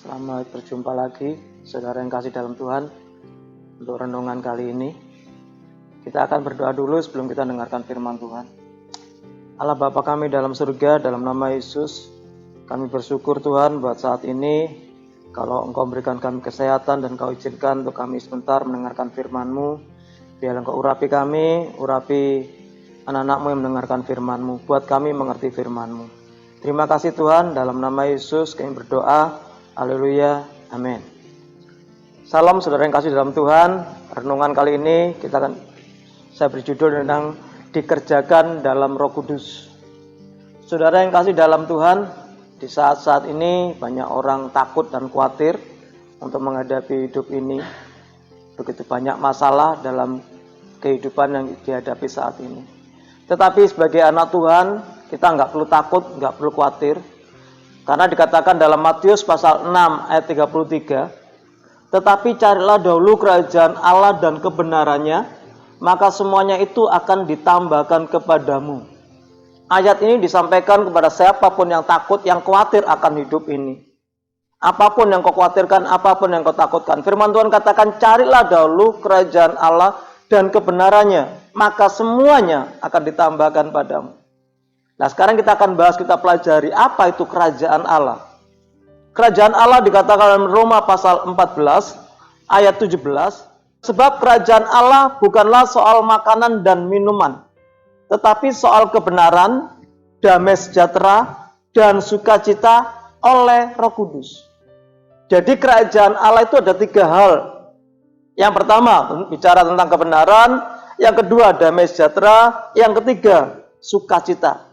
Selamat berjumpa lagi, saudara yang kasih dalam Tuhan. Untuk renungan kali ini, kita akan berdoa dulu sebelum kita dengarkan firman Tuhan. Allah Bapa kami dalam surga, dalam nama Yesus, kami bersyukur Tuhan buat saat ini, kalau Engkau berikan kami kesehatan dan Kau izinkan untuk kami sebentar mendengarkan firman-Mu. Biar Engkau urapi kami, urapi anak-anak-Mu yang mendengarkan firman-Mu, buat kami mengerti firman-Mu. Terima kasih Tuhan, dalam nama Yesus kami berdoa. Haleluya, amin. Salam saudara yang kasih dalam Tuhan. Renungan kali ini saya beri judul tentang dikerjakan dalam Roh Kudus. Saudara yang kasih dalam Tuhan, di saat-saat ini banyak orang takut dan khawatir untuk menghadapi hidup ini. Begitu banyak masalah dalam kehidupan yang dihadapi saat ini. Tetapi sebagai anak Tuhan, kita nggak perlu takut, nggak perlu khawatir. Karena dikatakan dalam Matius pasal 6 ayat 33, tetapi carilah dahulu kerajaan Allah dan kebenarannya, maka semuanya itu akan ditambahkan kepadamu. Ayat ini disampaikan kepada siapapun yang takut, yang khawatir akan hidup ini. Apapun yang kau khawatirkan, apapun yang kau takutkan. Firman Tuhan katakan, carilah dahulu kerajaan Allah dan kebenarannya, maka semuanya akan ditambahkan padamu. Nah sekarang kita akan bahas, kita pelajari apa itu kerajaan Allah. Kerajaan Allah dikatakan dalam Roma pasal 14 ayat 17. Sebab kerajaan Allah bukanlah soal makanan dan minuman, tetapi soal kebenaran, damai sejahtera, dan sukacita oleh Roh Kudus. Jadi kerajaan Allah itu ada 3 hal. Yang pertama bicara tentang kebenaran, yang kedua damai sejahtera, yang ketiga sukacita.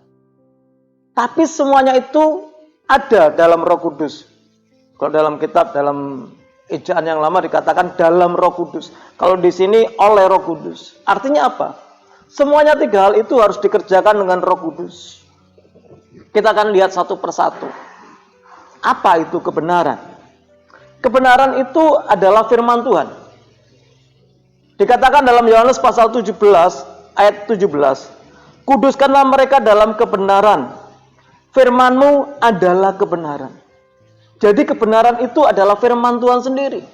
Tapi semuanya itu ada dalam Roh Kudus. Kalau dalam kitab, dalam ejaan yang lama dikatakan dalam Roh Kudus. Kalau di sini oleh Roh Kudus. Artinya apa? Semuanya 3 hal itu harus dikerjakan dengan Roh Kudus. Kita akan lihat satu persatu. Apa itu kebenaran? Kebenaran itu adalah firman Tuhan. Dikatakan dalam Yohanes pasal 17 ayat 17. Kuduskanlah mereka dalam kebenaran. Firman-Mu adalah kebenaran. Jadi kebenaran itu adalah firman Tuhan sendiri.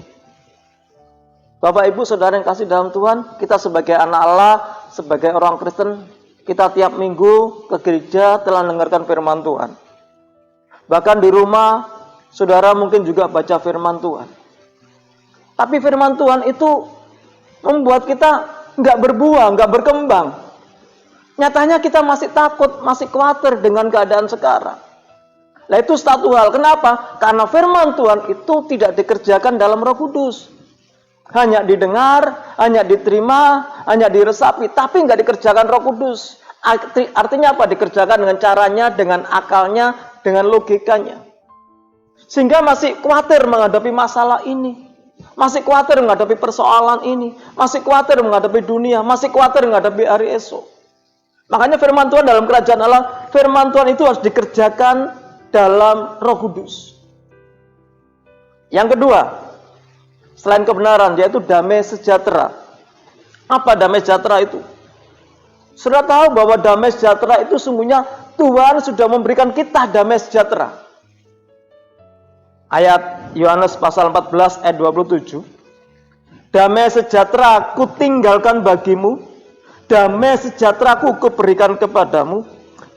Bapak Ibu Saudara yang kasih dalam Tuhan, kita sebagai anak Allah, sebagai orang Kristen, kita tiap minggu ke gereja telah mendengarkan firman Tuhan. Bahkan di rumah, saudara mungkin juga baca firman Tuhan. Tapi firman Tuhan itu membuat kita nggak berbuah, nggak berkembang. Nyatanya kita masih takut, masih khawatir dengan keadaan sekarang. Nah itu satu hal. Kenapa? Karena firman Tuhan itu tidak dikerjakan dalam Roh Kudus. Hanya didengar, hanya diterima, hanya diresapi, tapi nggak dikerjakan Roh Kudus. Artinya apa? Dikerjakan dengan caranya, dengan akalnya, dengan logikanya. Sehingga masih khawatir menghadapi masalah ini. Masih khawatir menghadapi persoalan ini. Masih khawatir menghadapi dunia. Masih khawatir menghadapi hari esok. Makanya firman Tuhan dalam kerajaan Allah, firman Tuhan itu harus dikerjakan dalam Roh Kudus. Yang kedua, selain kebenaran, yaitu damai sejahtera. Apa damai sejahtera itu? Sudah tahu bahwa damai sejahtera itu sungguhnya Tuhan sudah memberikan kita damai sejahtera. Ayat Yohanes pasal 14 ayat 27. Damai sejahtera kutinggalkan bagimu, damai sejahteraku kuberikan kepadamu,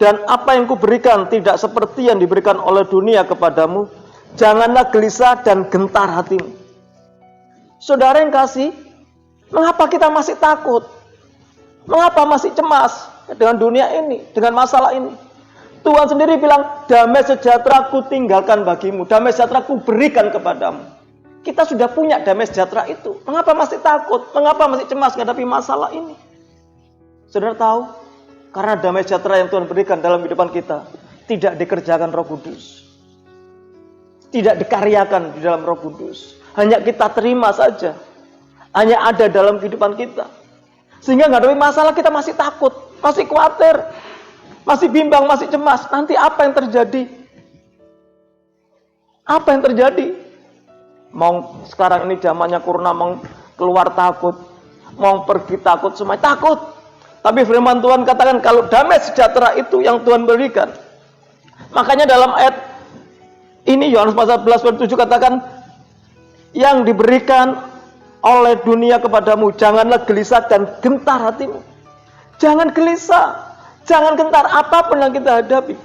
dan apa yang kuberikan tidak seperti yang diberikan oleh dunia kepadamu. Janganlah gelisah dan gentar hatimu. Saudara yang kasih, mengapa kita masih takut? Mengapa masih cemas dengan dunia ini, dengan masalah ini? Tuhan sendiri bilang, damai sejahtera kutinggalkan bagimu, damai sejahtera kuberikan kepadamu. Kita sudah punya damai sejahtera itu. Mengapa masih takut? Mengapa masih cemas menghadapi masalah ini? Saudara tahu, karena damai sejahtera yang Tuhan berikan dalam kehidupan kita tidak dikerjakan Roh Kudus. Tidak dikaryakan di dalam Roh Kudus. Hanya kita terima saja. Hanya ada dalam kehidupan kita. Sehingga menghadapi masalah kita masih takut, masih khawatir, masih bimbang, masih cemas. Nanti apa yang terjadi? Apa yang terjadi? Mau sekarang ini zamannya corona, mau keluar takut, mau pergi takut, semuanya takut. Tapi firman Tuhan katakan kalau damai sejahtera itu yang Tuhan berikan. Makanya dalam ayat Ini Yohanes pasal 11 ayat 7 katakan, yang diberikan oleh dunia kepadamu, janganlah gelisah dan gentar hatimu. Jangan gelisah, jangan gentar apapun yang kita hadapi.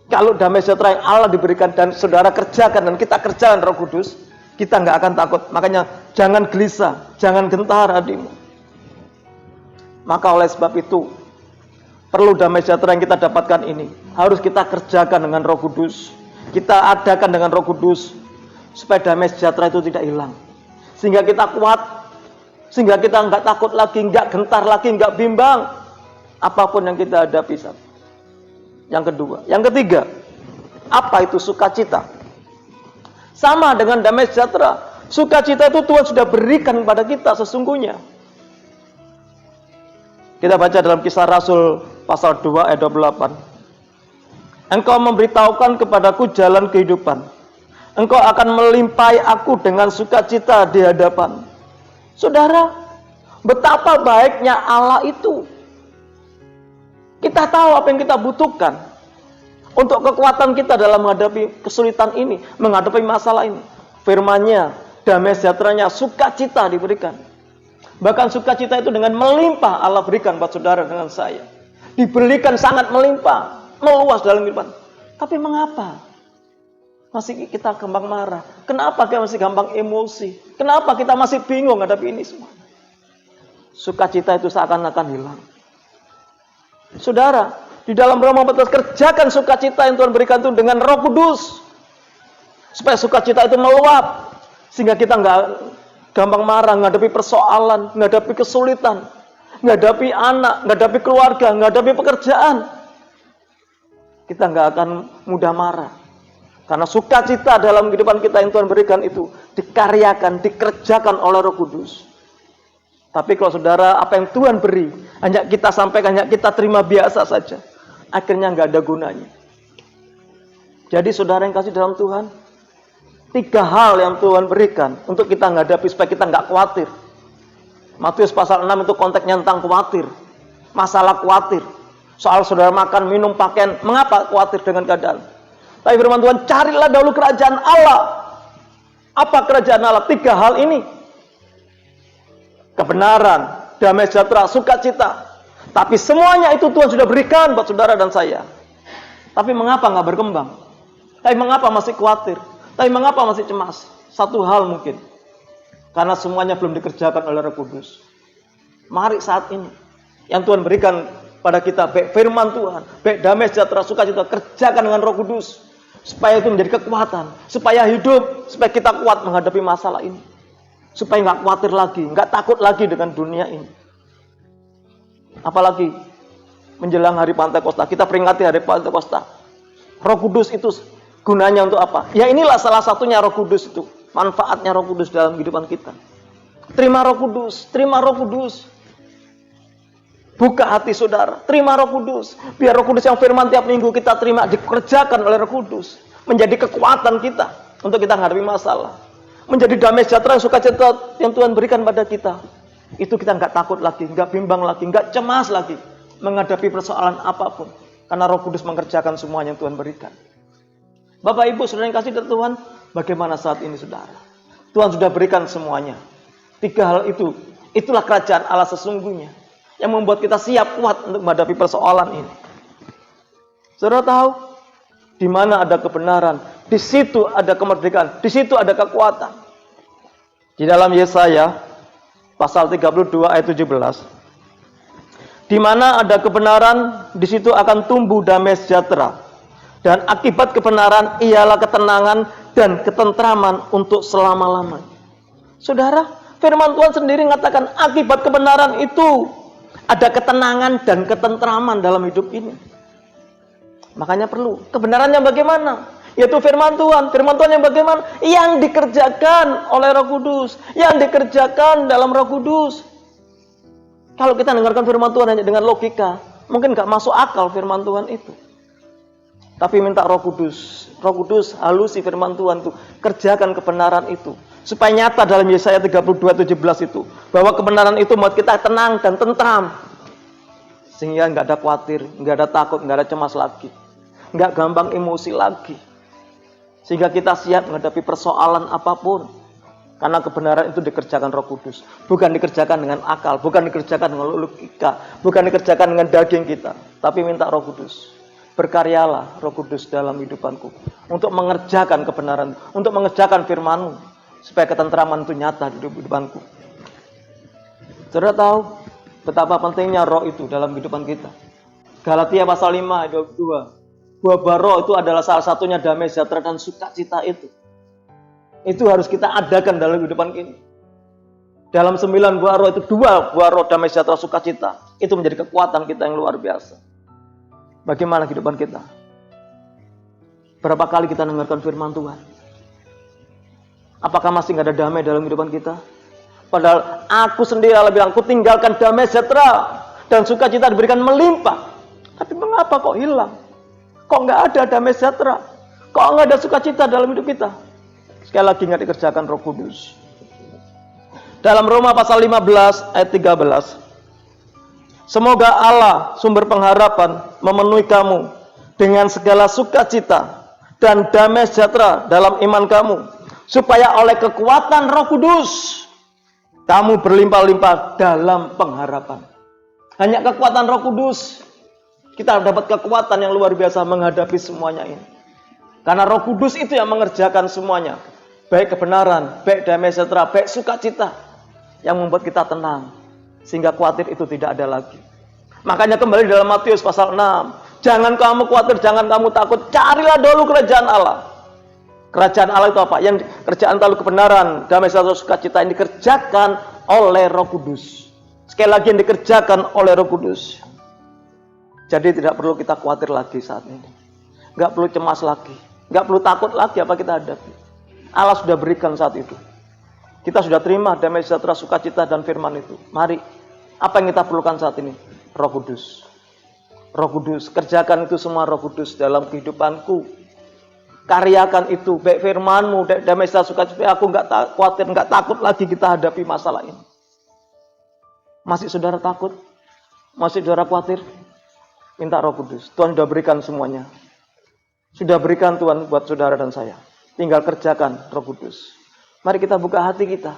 Kalau damai sejahtera yang Allah diberikan dan saudara kerjakan dan kita kerjakan Roh Kudus, kita nggak akan takut. Makanya jangan gelisah, jangan gentar hatimu. Maka oleh sebab itu perlu damai sejahtera yang kita dapatkan ini harus kita kerjakan dengan Roh Kudus. Kita adakan dengan Roh Kudus supaya damai sejahtera itu tidak hilang. Sehingga kita kuat, sehingga kita nggak takut lagi, nggak gentar lagi, nggak bimbang apapun yang kita hadapi. Yang kedua, yang ketiga, apa itu sukacita? Sama dengan damai sejahtera. Sukacita itu Tuhan sudah berikan kepada kita sesungguhnya. Kita baca dalam Kisah Rasul pasal 2 ayat 28. Engkau memberitahukan kepadaku jalan kehidupan. Engkau akan melimpahi aku dengan sukacita di hadapan. Saudara, betapa baiknya Allah itu. Kita tahu apa yang kita butuhkan untuk kekuatan kita dalam menghadapi kesulitan ini, menghadapi masalah ini. Firman-Nya, damai sejahteranya, sukacita diberikan. Bahkan sukacita itu dengan melimpah Allah berikan buat saudara dengan saya. Diberikan sangat melimpah, meluas dalam kehidupan. Tapi mengapa masih kita gampang marah? Kenapa kita masih gampang emosi? Kenapa kita masih bingung menghadapi ini semua? Sukacita itu seakan-akan hilang. Saudara, di dalam Roma 14 kerjakan sukacita yang Tuhan berikan itu dengan Roh Kudus. Supaya sukacita itu meluap. Sehingga kita nggak gampang marah, menghadapi persoalan, menghadapi kesulitan, menghadapi anak, menghadapi keluarga, menghadapi pekerjaan. Kita nggak akan mudah marah. Karena sukacita dalam kehidupan kita yang Tuhan berikan itu dikaryakan, dikerjakan oleh Roh Kudus. Tapi kalau saudara, apa yang Tuhan beri, hanya kita sampaikan, hanya kita terima biasa saja, akhirnya nggak ada gunanya. Jadi saudara yang kasih dalam Tuhan, 3 hal yang Tuhan berikan untuk kita menghadapi supaya kita nggak khawatir. Matius pasal 6 itu konteksnya tentang khawatir, masalah khawatir. Soal saudara makan, minum, pakaian, mengapa khawatir dengan keadaan? Tapi firman Tuhan, carilah dahulu kerajaan Allah. Apa kerajaan Allah? 3 hal ini. Kebenaran, damai sejahtera, sukacita. Tapi semuanya itu Tuhan sudah berikan buat saudara dan saya. Tapi mengapa nggak berkembang? Tapi mengapa masih khawatir? Tapi mengapa masih cemas? Satu hal mungkin. Karena semuanya belum dikerjakan oleh Roh Kudus. Mari saat ini yang Tuhan berikan pada kita, baik firman Tuhan, baik damai sejahtera, sukacita, kerjakan dengan Roh Kudus. Supaya itu menjadi kekuatan. Supaya hidup, supaya kita kuat menghadapi masalah ini. Supaya nggak khawatir lagi, nggak takut lagi dengan dunia ini. Apalagi menjelang hari Pentakosta, kita peringati hari Pentakosta. Roh Kudus itu gunanya untuk apa? Ya inilah salah satunya Roh Kudus itu. Manfaatnya Roh Kudus dalam kehidupan kita. Terima Roh Kudus, terima Roh Kudus. Buka hati saudara, terima Roh Kudus. Biar Roh Kudus yang firman tiap minggu kita terima dikerjakan oleh Roh Kudus. Menjadi kekuatan kita untuk kita menghadapi masalah. Menjadi damai sejahtera, sukacita yang Tuhan berikan pada kita. Itu kita nggak takut lagi, nggak bimbang lagi, nggak cemas lagi menghadapi persoalan apapun. Karena Roh Kudus mengerjakan semuanya yang Tuhan berikan. Bapak Ibu, saudara yang kasih dari Tuhan, bagaimana saat ini saudara? Tuhan sudah berikan semuanya. 3 hal itu, itulah kerajaan Allah sesungguhnya. Yang membuat kita siap kuat untuk menghadapi persoalan ini. Saudara tahu, di mana ada kebenaran, di situ ada kemerdekaan, di situ ada kekuatan. Di dalam Yesaya pasal 32 ayat 17. Di mana ada kebenaran, di situ akan tumbuh damai sejahtera. Dan akibat kebenaran ialah ketenangan dan ketentraman untuk selama-lamanya. Saudara, firman Tuhan sendiri mengatakan akibat kebenaran itu ada ketenangan dan ketentraman dalam hidup ini. Makanya perlu kebenarannya bagaimana? Yaitu firman Tuhan. Firman Tuhan yang bagaimana? Yang dikerjakan oleh Roh Kudus, yang dikerjakan dalam Roh Kudus. Kalau kita dengarkan firman Tuhan hanya dengan logika, mungkin gak masuk akal firman Tuhan itu. Tapi minta Roh Kudus. Roh Kudus halusi firman Tuhan itu, kerjakan kebenaran itu. Supaya nyata dalam Yesaya 32:17 itu, bahwa kebenaran itu membuat kita tenang dan tentram. Sehingga nggak ada khawatir, nggak ada takut, nggak ada cemas lagi. Nggak gampang emosi lagi. Sehingga kita siap menghadapi persoalan apapun. Karena kebenaran itu dikerjakan Roh Kudus. Bukan dikerjakan dengan akal, bukan dikerjakan dengan logika, bukan dikerjakan dengan daging kita. Tapi minta Roh Kudus. Berkaryalah Roh Kudus dalam hidupanku. Untuk mengerjakan kebenaran, untuk mengerjakan firman-Mu. Supaya ketentraman itu nyata di hidupanku. Saudara tahu betapa pentingnya roh itu dalam kehidupan kita. Galatia pasal 5 ayat 22. Buah roh itu adalah salah satunya damai sejahtera dan sukacita itu. Itu harus kita adakan dalam kehidupan ini. Dalam 9 buah roh itu 2 buah roh damai sejahtera sukacita. Itu menjadi kekuatan kita yang luar biasa. Bagaimana kehidupan kita? Berapa kali kita dengarkan firman Tuhan? Apakah masih nggak ada damai dalam kehidupan kita? Padahal aku sendiri Allah bilang, aku tinggalkan damai sejahtera dan sukacita diberikan melimpah. Tapi mengapa kok hilang? Kok nggak ada damai sejahtera? Kok nggak ada sukacita dalam hidup kita? Sekali lagi nggak dikerjakan Roh Kudus. Dalam Roma pasal 15 ayat 13. Semoga Allah sumber pengharapan memenuhi kamu dengan segala sukacita dan damai sejahtera dalam iman kamu. Supaya oleh kekuatan Roh Kudus kamu berlimpah-limpah dalam pengharapan. Hanya kekuatan Roh Kudus kita dapat kekuatan yang luar biasa menghadapi semuanya ini. Karena Roh Kudus itu yang mengerjakan semuanya. Baik kebenaran, baik damai sejahtera, baik sukacita. Yang membuat kita tenang. Sehingga khawatir itu tidak ada lagi. Makanya kembali dalam Matius pasal 6. Jangan kamu khawatir, jangan kamu takut. Carilah dulu kerajaan Allah. Kerajaan Allah itu apa? Yang kerjaan lalu kebenaran, damai sejahtera, sukacita yang dikerjakan oleh Roh Kudus. Sekali lagi yang dikerjakan oleh Roh Kudus. Jadi tidak perlu kita khawatir lagi saat ini. Nggak perlu cemas lagi. Nggak perlu takut lagi apa kita hadapi. Allah sudah berikan saat itu. Kita sudah terima damai sejahtera, sukacita dan firman itu. Mari, apa yang kita perlukan saat ini? Roh Kudus. Roh Kudus, kerjakan itu semua Roh Kudus dalam kehidupanku. Karyakan itu, baik firman-Mu, damai sejahtera, sukacita. Aku nggak khawatir, nggak takut lagi kita hadapi masalah ini. Masih saudara takut? Masih saudara khawatir? Minta Roh Kudus. Tuhan sudah berikan semuanya. Sudah berikan Tuhan buat saudara dan saya. Tinggal kerjakan Roh Kudus. Mari kita buka hati kita.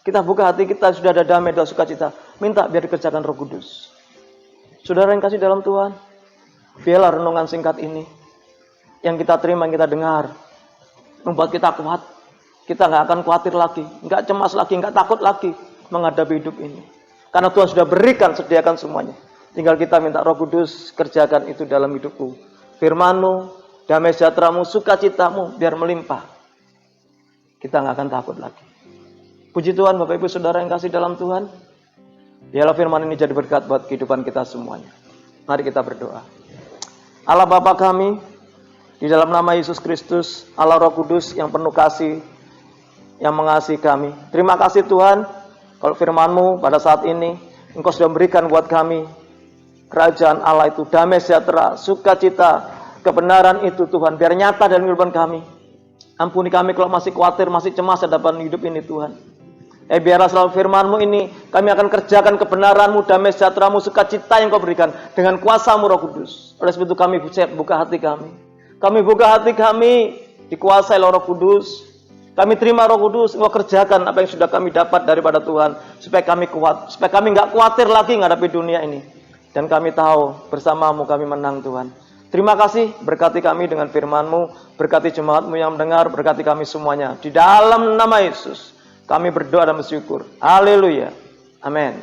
Kita buka hati kita, sudah ada damai dan sukacita. Minta biar dikerjakan Roh Kudus. Saudara yang kasih dalam Tuhan, biarlah renungan singkat ini yang kita terima, yang kita dengar, membuat kita kuat. Kita nggak akan khawatir lagi, nggak cemas lagi, nggak takut lagi menghadapi hidup ini. Karena Tuhan sudah berikan, sediakan semuanya. Tinggal kita minta Roh Kudus, kerjakan itu dalam hidupku. Firman-Mu, damai sejahtera-Mu, sukacita-Mu, biar melimpah. Kita nggak akan takut lagi. Puji Tuhan, Bapak Ibu Saudara yang kasih dalam Tuhan. Biarlah firman ini jadi berkat buat kehidupan kita semuanya. Mari kita berdoa. Allah Bapa kami, di dalam nama Yesus Kristus, Allah Roh Kudus yang penuh kasih, yang mengasihi kami. Terima kasih Tuhan, kalau firman-Mu pada saat ini, Engkau sudah memberikan buat kami kerajaan Allah itu, damai sejahtera, sukacita, kebenaran itu Tuhan, biar nyata dalam kehidupan kami. Ampuni kami kalau masih khawatir, masih cemas hadapan hidup ini Tuhan. Biarlah selalu firman-Mu ini, kami akan kerjakan kebenaran-Mu, damai sejahtera-Mu, sukacita yang Kau berikan dengan kuasa-Mu Roh Kudus. Oleh sebab itu kami buka hati kami. Kami buka hati kami, dikuasai oleh Roh Kudus. Kami terima Roh Kudus, Engkau kerjakan apa yang sudah kami dapat daripada Tuhan. Supaya kami kuat, supaya kami nggak khawatir lagi menghadapi dunia ini. Dan kami tahu, bersama-Mu kami menang Tuhan. Terima kasih, berkati kami dengan firman-Mu, berkati jemaat-Mu yang mendengar, berkati kami semuanya. Di dalam nama Yesus, kami berdoa dan bersyukur. Haleluya. Amin.